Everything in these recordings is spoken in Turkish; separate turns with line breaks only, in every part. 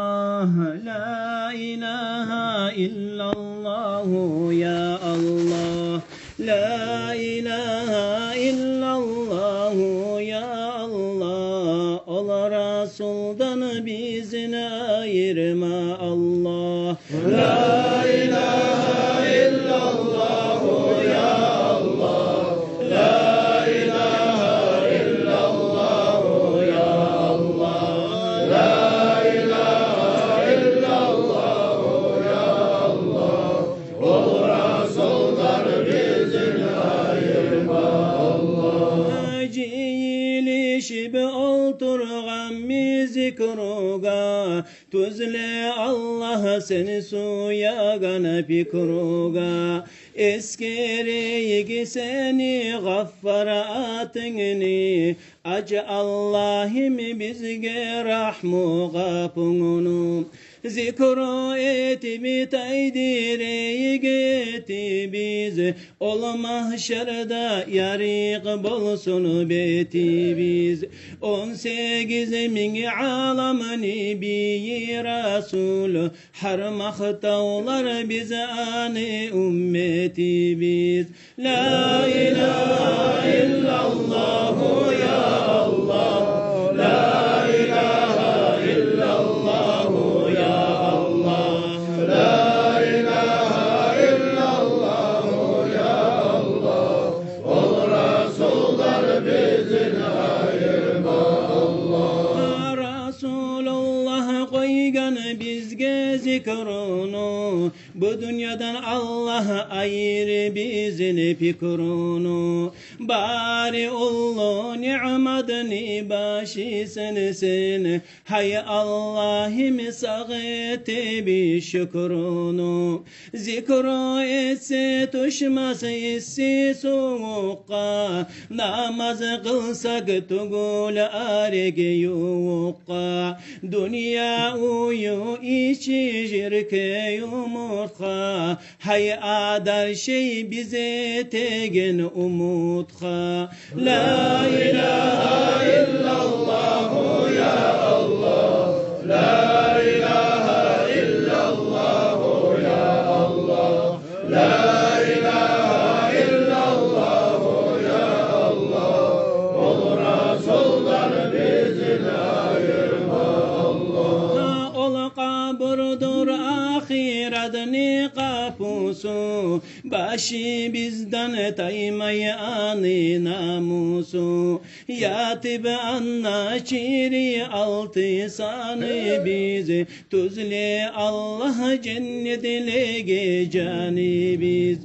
La ilahe illallah ya Allah. La ilahe illallah ya Allah. Ola Resul'dan bizini ayırma Allah. La ilahe illallah ya Allah. La ilahe illallah ya Allah. La oturgan zikruga tuzle Allah seni suyagan fikruga eskereygi seni gaffaratını acı Allah'ım bizge rahmu kapunu zikru etimi taydireygi eti biz ol mahşerde yarik bolsun beti biz 18 bin alamını bir Resul her mahtavlar bize ani ümmeti biz La ilahe illallah ya Allah La ilahe illallah ya Allah La ilahe illallah ya Allah Ol Resullar bizini ayırma Allah Resulullah koygan bizge zikrunu bu dünyadan Allah ayır bizini fikrunu bari ullu ni'madını başı sensin hay Allah'ım sağıtı bir şükrunu zikru etse tuşması issi soğukka namaz kılsak tugul arge yukka dünya uyu içi jirke yumurtka hay adar şey bize tegen umutka La ilahe illallah ya Allah La ilahe illallah ya Allah La ilahe illallah ya Allah Ol Resul'dan bizini ayırma Allah Ol kaburdur ahiretini kapusu başı bizden taymayanı namusu yatib anna çiri altı sanı bizi tuzle Allah cennetle canı biz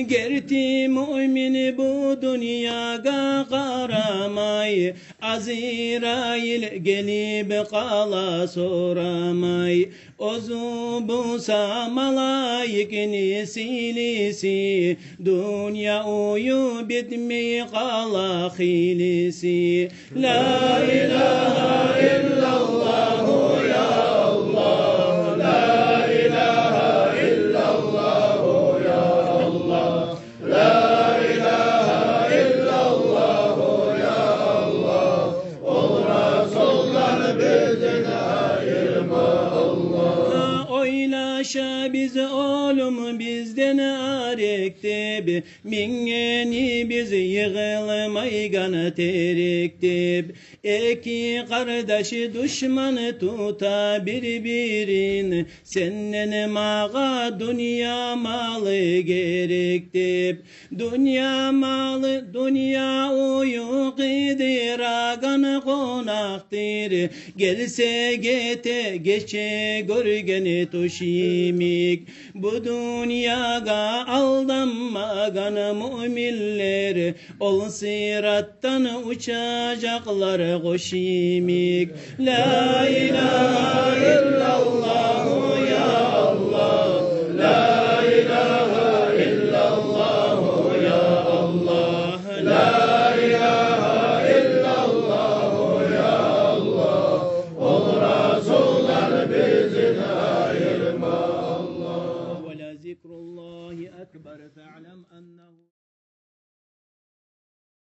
gerti mümin bu dünyaya karamay Azirail gelip kala soramay ozu busa malayikini silisi dünya uyu bitmeyi kala hilisi La ilahe illallah ya Allah La ilahe illallah ya Allah La ilahe illallah ya Allah Ol Resul'dan bizini ayırma Allah Oylaşa biz oğlum bizden arektib Mingeni biz yığılmaygan terektib İki kardeşi düşmanı tuta birbirin Sennen mağa dünya malı gerektib Dünya malı dünya uyu kıdıragan konaktir Gelse gete geçe görgeni tuşimik Bu dünyaga aldanmagan müminler Ol sırattan uçacaklar koşimik La ilahe illallah ya Allah La